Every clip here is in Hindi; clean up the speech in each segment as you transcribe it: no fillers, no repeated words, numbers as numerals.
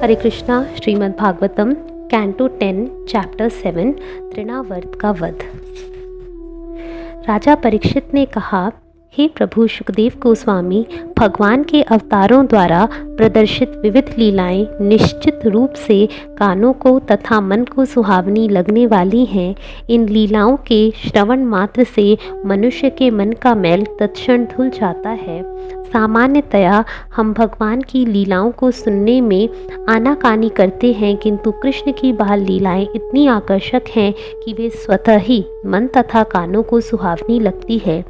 हरे कृष्णा। श्रीमद् भागवतम कैंटो 10 चैप्टर 7 तृणावर्त का वध। राजा परीक्षित ने कहा, हे प्रभु सुखदेव गोस्वामी, भगवान के अवतारों द्वारा प्रदर्शित विविध लीलाएं निश्चित रूप से कानों को तथा मन को सुहावनी लगने वाली हैं। इन लीलाओं के श्रवण मात्र से मनुष्य के मन का मैल तत्क्षण धुल जाता है। सामान्यतया हम भगवान की लीलाओं को सुनने में आनाकानी करते हैं, किंतु कृष्ण की बाल लीलाएं इतनी आकर्षक हैं कि वे स्वतः ही मन तथा कानों को सुहावनी लगती है।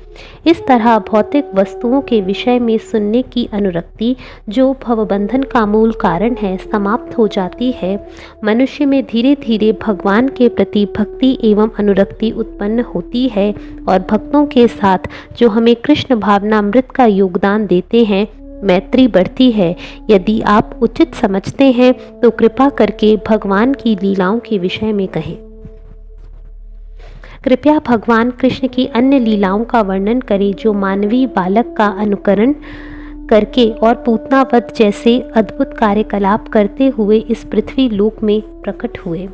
इस तरह भौतिक वस्तुओं के विषय में सुनने की अनुरक्ति, जो भवबंधन का मूल कारण है, समाप्त हो जाती है। मनुष्य में धीरे धीरे भगवान के प्रति भक्ति एवं अनुरक्ति उत्पन्न होती है और भक्तों के साथ जो हमें कृष्ण भावनामृत का योगदान देते हैं, मैत्री बढ़ती है। यदि आप उचित समझते हैं तो कृपा करके भगवान की लीलाओं के विषय में कहें। कृपया भगवान कृष्ण की अन्य लीलाओं का वर्णन करें जो मानवीय बालक का अनुकरण करके और पूतनावध जैसे अद्भुत कार्यकलाप करते हुए इस पृथ्वी लोक में प्रकट हुए।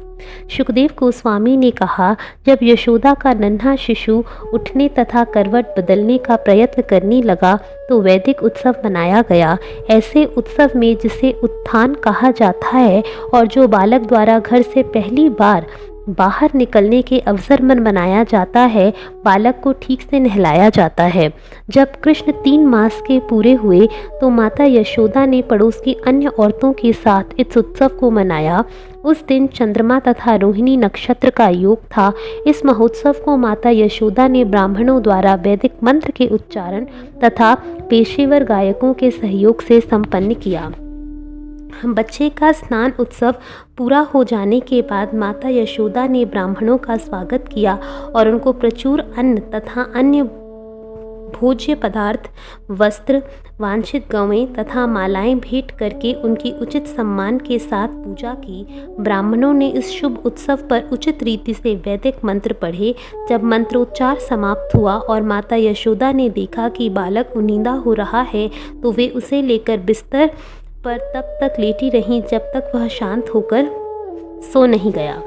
सुखदेव गोस्वामी ने कहा, जब यशोदा का नन्हा शिशु उठने तथा करवट बदलने का प्रयत्न करने लगा तो वैदिक उत्सव मनाया गया। ऐसे उत्सव में जिसे उत्थान कहा जाता है और जो बालक द्वारा घर से पहली बार बाहर निकलने के अवसर में मनाया जाता है, बालक को ठीक से नहलाया जाता है। जब कृष्ण 3 मास के पूरे हुए तो माता यशोदा ने पड़ोस की अन्य औरतों के साथ इस उत्सव को मनाया। उस दिन चंद्रमा तथा रोहिणी नक्षत्र का योग था। इस महोत्सव को माता यशोदा ने ब्राह्मणों द्वारा वैदिक मंत्र के उच्चारण तथा पेशेवर गायकों के सहयोग से संपन्न किया। बच्चे का स्नान उत्सव पूरा हो जाने के बाद माता यशोदा ने ब्राह्मणों का स्वागत किया और उनको प्रचुर अन्न तथा अन्य भोज्य पदार्थ, वस्त्र, वांछित गवें तथा मालाएं भेंट करके उनकी उचित सम्मान के साथ पूजा की। ब्राह्मणों ने इस शुभ उत्सव पर उचित रीति से वैदिक मंत्र पढ़े। जब मंत्रोच्चार समाप्त हुआ और माता यशोदा ने देखा कि बालक उनींदा हो रहा है तो वे उसे लेकर बिस्तर पर तब तक लेटी रहीं जब तक वह शांत होकर सो नहीं गया।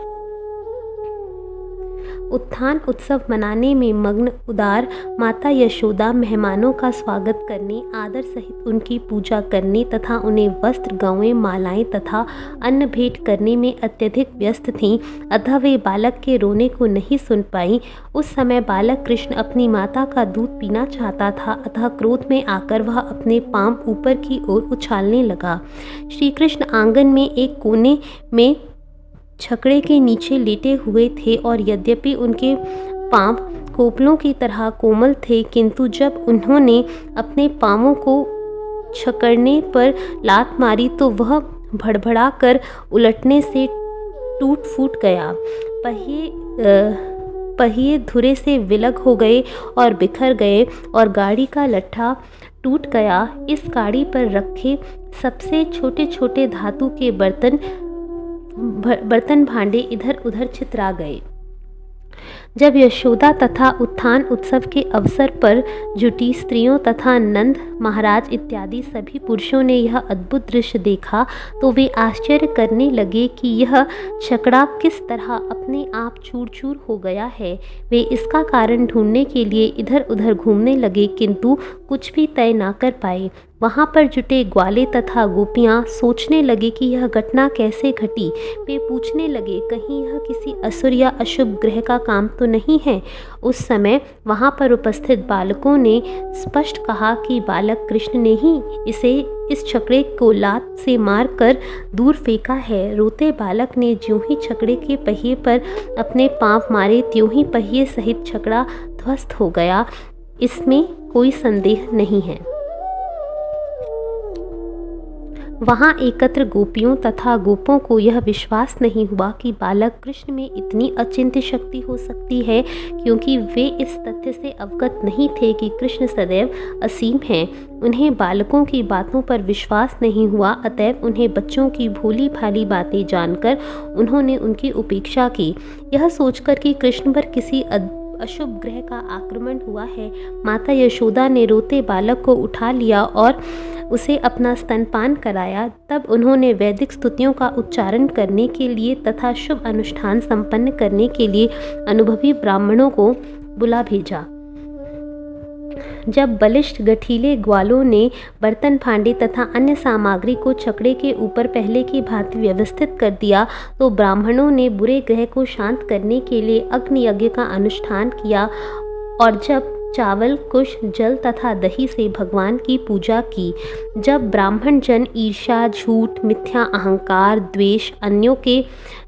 उत्थान उत्सव मनाने में मग्न उदार माता यशोदा मेहमानों का स्वागत करने, आदर सहित उनकी पूजा करने तथा उन्हें वस्त्र, गवें, मालाएं तथा अन्न भेंट करने में अत्यधिक व्यस्त थीं। अतः वे बालक के रोने को नहीं सुन पाई। उस समय बालक कृष्ण अपनी माता का दूध पीना चाहता था, अतः क्रोध में आकर वह अपने पांव ऊपर की ओर उछालने लगा। श्री कृष्ण आंगन में एक कोने में छकड़े के नीचे लेटे हुए थे और यद्यपि उनके पांव कोपलों की तरह कोमल थे, किंतु जब उन्होंने अपने पांवों को छकड़ने पर लात मारी तो वह भड़बड़ा कर उलटने से टूट फूट गया। पहिए धुरे से विलग हो गए और बिखर गए और गाड़ी का लट्ठा टूट गया। इस गाड़ी पर रखे सबसे छोटे छोटे धातु के बर्तन भांडे इधर उधर छितरा गए। जब यशोदा तथा उत्थान उत्सव के अवसर पर जुटी स्त्रियों तथा नंद महाराज इत्यादि सभी पुरुषों ने यह अद्भुत दृश्य देखा तो वे आश्चर्य करने लगे कि यह छकड़ा किस तरह अपने आप चूर चूर हो गया है। वे इसका कारण ढूंढने के लिए इधर उधर घूमने लगे, किंतु कुछ भी तय ना कर पाए। वहाँ पर जुटे ग्वाले तथा गोपियाँ सोचने लगे कि यह घटना कैसे घटी। वे पूछने लगे, कहीं यह किसी असुर या अशुभ ग्रह का काम तो नहीं है। उस समय वहाँ पर उपस्थित बालकों ने स्पष्ट कहा कि बालक कृष्ण ने ही इस छकड़े को लात से मार कर दूर फेंका है। रोते बालक ने ज्यों ही छकड़े के पहिए पर अपने पांव मारे त्यों ही पहिए सहित छकड़ा ध्वस्त हो गया। इसमें कोई संदेह नहीं है। वहाँ एकत्र गोपियों तथा गोपों को यह विश्वास नहीं हुआ कि बालक कृष्ण में इतनी अचिंत्य शक्ति हो सकती है, क्योंकि वे इस तथ्य से अवगत नहीं थे कि कृष्ण सदैव असीम हैं। उन्हें बालकों की बातों पर विश्वास नहीं हुआ, अतएव उन्हें बच्चों की भोली भाली बातें जानकर उन्होंने उनकी उपेक्षा की। यह सोचकर कि कृष्ण पर किसी अशुभ ग्रह का आक्रमण हुआ है। माता यशोदा ने रोते बालक को उठा लिया और उसे अपना स्तनपान कराया। तब उन्होंने वैदिक स्तुतियों का उच्चारण करने के लिए तथा शुभ अनुष्ठान संपन्न करने के लिए अनुभवी ब्राह्मणों को बुला भेजा। जब बलिष्ठ गठीले ग्वालों ने बर्तन भांडे तथा अन्य सामग्री को छकड़े के ऊपर पहले की भांति व्यवस्थित कर दिया, तो ब्राह्मणों ने बुरे ग्रह को शांत करने के लिए अग्नि यज्ञ का अनुष्ठान किया और जब चावल, कुश, जल तथा दही से भगवान की पूजा की। जब ब्राह्मण जन ईर्ष्या, झूठ, मिथ्या अहंकार, द्वेष, अन्यों के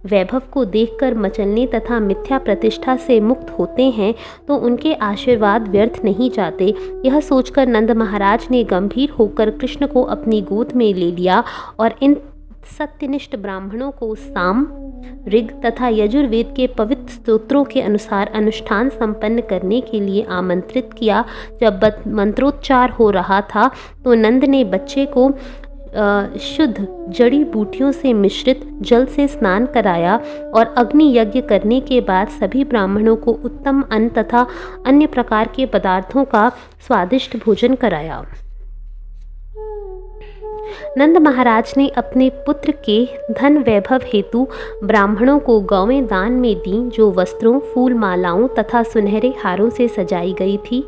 वैभव को देखकर मचलने तथा मिथ्या प्रतिष्ठा से मुक्त होते हैं, तो उनके आशीर्वाद व्यर्थ नहीं जाते। यह सोचकर नंद महाराज ने गंभीर होकर कृष्ण को अपनी गोद में ले लिया और इन सत्यनिष्ठ ब्राह्मणों को साम, ऋग तथा यजुर्वेद के पवित्र स्तोत्रों के अनुसार अनुष्ठान संपन्न करने के लिए आमंत्रित किया। जब मंत्रोच्चार हो रहा था तो नंद ने बच्चे को शुद्ध जड़ी बूटियों से मिश्रित जल से स्नान कराया और अग्नि यज्ञ करने के बाद सभी ब्राह्मणों को उत्तम अन्न तथा अन्य प्रकार के पदार्थों का स्वादिष्ट भोजन कराया। नंद महाराज ने अपने पुत्र के धन वैभव हेतु ब्राह्मणों को गौवें दान में दी, जो वस्त्रों, फूल मालाओं तथा सुनहरे हारों से सजाई गई थी।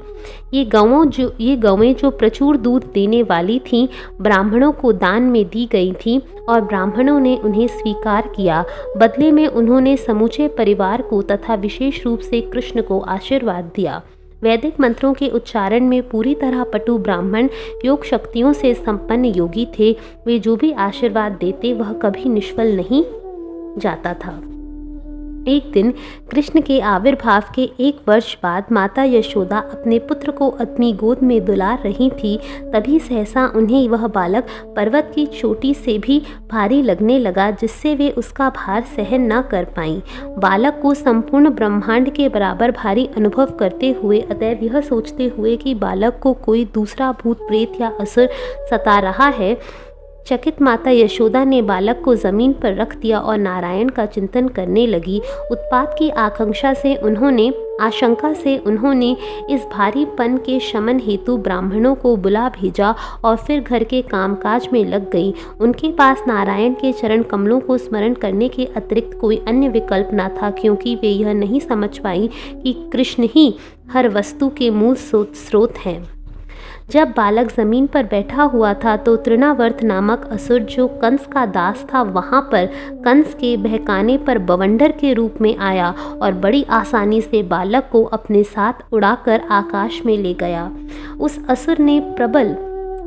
ये गौवें जो प्रचुर दूध देने वाली थीं, ब्राह्मणों को दान में दी गई थीं और ब्राह्मणों ने उन्हें स्वीकार किया। बदले में उन्होंने समूचे परिवार को तथा विशेष रूप से कृष्ण को आशीर्वाद दिया। वैदिक मंत्रों के उच्चारण में पूरी तरह पटु ब्राह्मण योग शक्तियों से संपन्न योगी थे। वे जो भी आशीर्वाद देते वह कभी निष्फल नहीं जाता था। एक दिन कृष्ण के आविर्भाव के 1 वर्ष बाद माता यशोदा अपने पुत्र को अपनी गोद में दुलार रही थी। तभी सहसा उन्हें वह बालक पर्वत की चोटी से भी भारी लगने लगा, जिससे वे उसका भार सहन न कर पाईं। बालक को संपूर्ण ब्रह्मांड के बराबर भारी अनुभव करते हुए, अतएव यह सोचते हुए कि बालक को कोई दूसरा भूत प्रेत या असुर सता रहा है, चकित माता यशोदा ने बालक को जमीन पर रख दिया और नारायण का चिंतन करने लगी। उत्पात की आशंका से उन्होंने इस भारीपन के शमन हेतु ब्राह्मणों को बुला भेजा और फिर घर के कामकाज में लग गई। उनके पास नारायण के चरण कमलों को स्मरण करने के अतिरिक्त कोई अन्य विकल्प न था, क्योंकि वे यह नहीं समझ पाई कि कृष्ण ही हर वस्तु के मूल स्रोत हैं। जब बालक जमीन पर बैठा हुआ था तो तृणावर्त नामक असुर, जो कंस का दास था, वहां पर कंस के बहकाने पर बवंडर के रूप में आया और बड़ी आसानी से बालक को अपने साथ उड़ाकर आकाश में ले गया। उस असुर ने प्रबल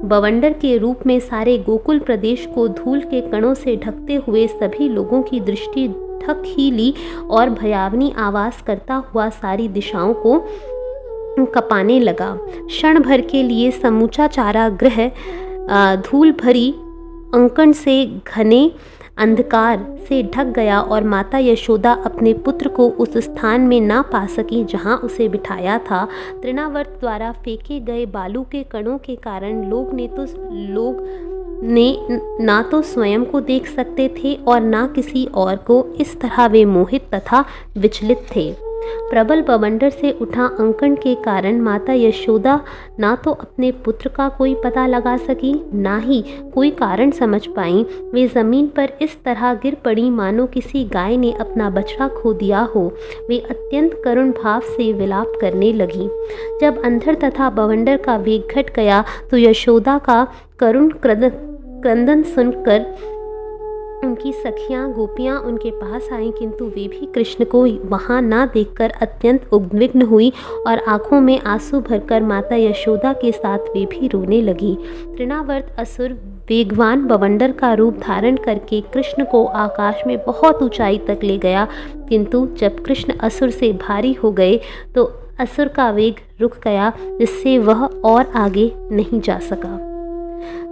बवंडर के रूप में सारे गोकुल प्रदेश को धूल के कणों से ढकते हुए सभी लोगों की दृष्टि ढक ही ली और भयावनी आवाज करता हुआ सारी दिशाओं को कपाने लगा। क्षण भर के लिए समूचा चारागृह धूल भरी अंकन से घने अंधकार से ढक गया और माता यशोदा अपने पुत्र को उस स्थान में ना पा सकी जहां उसे बिठाया था। तृणावर्त द्वारा फेंके गए बालू के कणों के कारण लोग ना तो स्वयं को देख सकते थे और ना किसी और को। इस तरह वे मोहित तथा विचलित थे। प्रबल बवंडर से उठा अंकन के कारण माता यशोदा ना तो अपने पुत्र का कोई पता लगा सकी, ना ही कोई कारण समझ पाई। वे जमीन पर इस तरह गिर पड़ी मानो किसी गाय ने अपना बछड़ा खो दिया हो। वे अत्यंत करुण भाव से विलाप करने लगी। जब अंधर तथा बवंडर का वेग घट गया तो यशोदा का करुण क्रंदन सुनकर उनकी सखियां गोपियां उनके पास आईं, किंतु वे भी कृष्ण को वहां ना देखकर अत्यंत उद्विग्न हुई और आंखों में आंसू भरकर माता यशोदा के साथ वे भी रोने लगी। तृणावर्त असुर वेगवान बवंडर का रूप धारण करके कृष्ण को आकाश में बहुत ऊंचाई तक ले गया, किंतु जब कृष्ण असुर से भारी हो गए तो असुर का वेग रुक गया, जिससे वह और आगे नहीं जा सका।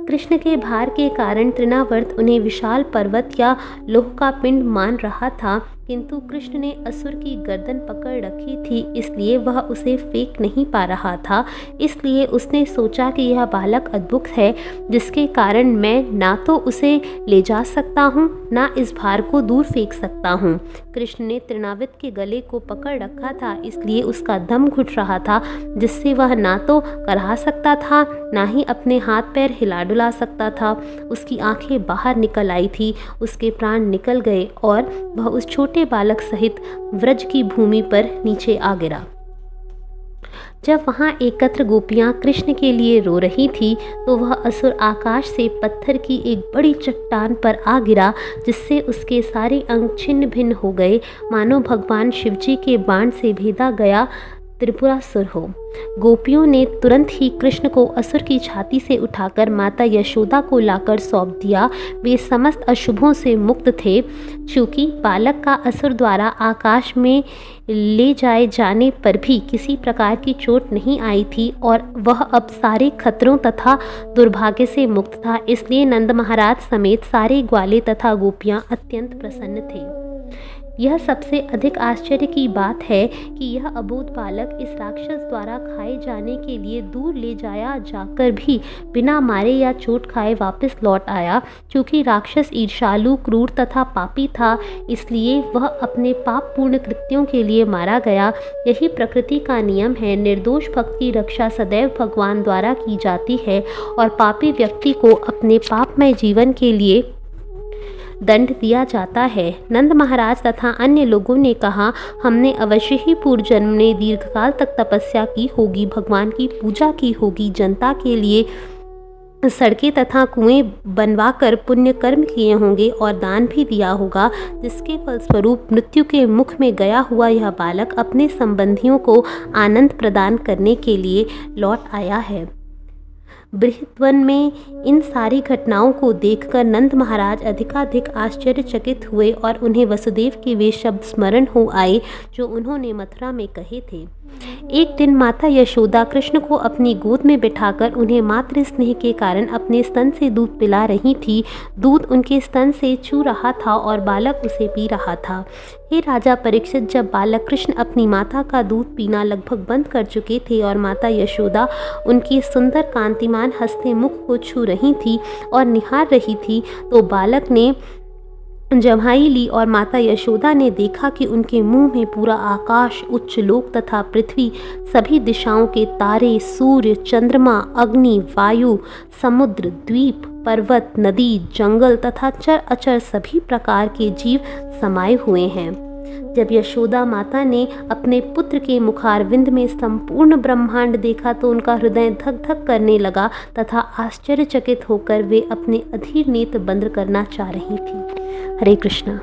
कृष्ण के भार के कारण तृणावर्त उन्हें विशाल पर्वत या लोह का पिंड मान रहा था, किंतु कृष्ण ने असुर की गर्दन पकड़ रखी थी, इसलिए वह उसे फेंक नहीं पा रहा था। इसलिए उसने सोचा कि यह बालक अद्भुत है, जिसके कारण मैं ना तो उसे ले जा सकता हूँ ना इस भार को दूर फेंक सकता हूँ। कृष्ण ने तृणावित के गले को पकड़ रखा था, इसलिए उसका दम घुट रहा था, जिससे वह ना तो कराह सकता था, ना ही अपने हाथ पैर हिला डुला सकता था। उसकी आंखें बाहर निकल आई थी, उसके प्राण निकल गए और वह उस छोटे बालक सहित व्रज की भूमि पर नीचे आ गिरा। जब वहाँ एकत्र गोपियाँ कृष्ण के लिए रो रही थी, तो वह असुर आकाश से पत्थर की एक बड़ी चट्टान पर आ गिरा, जिससे उसके सारे अंग छिन्न भिन्न हो गए, मानो भगवान शिवजी के बाण से भेदा गया त्रिपुरासुर हो। गोपियों ने तुरंत ही कृष्ण को असुर की छाती से उठाकर माता यशोदा को लाकर सौंप दिया। वे समस्त अशुभों से मुक्त थे, चूँकि बालक का असुर द्वारा आकाश में ले जाए जाने पर भी किसी प्रकार की चोट नहीं आई थी और वह अब सारे खतरों तथा दुर्भाग्य से मुक्त था। इसलिए नंद महाराज समेत सारे ग्वाले तथा गोपियाँ अत्यंत प्रसन्न थे। यह सबसे अधिक आश्चर्य की बात है कि यह अबोध बालक इस राक्षस द्वारा खाए जाने के लिए दूर ले जाया जाकर भी बिना मारे या चोट खाए वापस लौट आया। क्योंकि राक्षस ईर्ष्यालु, क्रूर तथा पापी था, इसलिए वह अपने पाप पूर्ण कृत्यों के लिए मारा गया। यही प्रकृति का नियम है। निर्दोष भक्त की रक्षा सदैव भगवान द्वारा की जाती है और पापी व्यक्ति को अपने पापमय जीवन के लिए दंड दिया जाता है। नंद महाराज तथा अन्य लोगों ने कहा, हमने अवश्य ही पूर्व जन्म में दीर्घकाल तक तपस्या की होगी, भगवान की पूजा की होगी, जनता के लिए सड़कें तथा कुएं बनवाकर पुण्य कर्म किए होंगे और दान भी दिया होगा, जिसके फलस्वरूप मृत्यु के मुख में गया हुआ यह बालक अपने संबंधियों को आनंद प्रदान करने के लिए लौट आया है। बृहद्वन में इन सारी घटनाओं को देखकर नंद महाराज अधिकाधिक आश्चर्यचकित हुए और उन्हें वसुदेव के वे शब्द स्मरण हो आए जो उन्होंने मथुरा में कहे थे। एक दिन माता यशोदा कृष्ण को अपनी गोद में बिठाकर उन्हें मातृ स्नेह के कारण अपने स्तन से दूध पिला रही थी। दूध उनके स्तन से चू रहा था और बालक उसे पी रहा था। हे राजा परीक्षित, जब बालक कृष्ण अपनी माता का दूध पीना लगभग बंद कर चुके थे और माता यशोदा उनकी सुंदर कांतिमान हंसते मुख को छू रही थी और निहार रही थी, तो बालक ने जम्हाई ली और माता यशोदा ने देखा कि उनके मुंह में पूरा आकाश, उच्च लोक तथा पृथ्वी, सभी दिशाओं के तारे, सूर्य, चंद्रमा, अग्नि, वायु, समुद्र, द्वीप, पर्वत, नदी, जंगल तथा चर अचर सभी प्रकार के जीव समाये हुए हैं। जब यशोदा माता ने अपने पुत्र के मुखारविंद में संपूर्ण ब्रह्मांड देखा तो उनका हृदय धक धक करने लगा तथा आश्चर्यचकित होकर वे अपने अधीर नेत्र बंद करना चाह रही थी। हरे कृष्णा।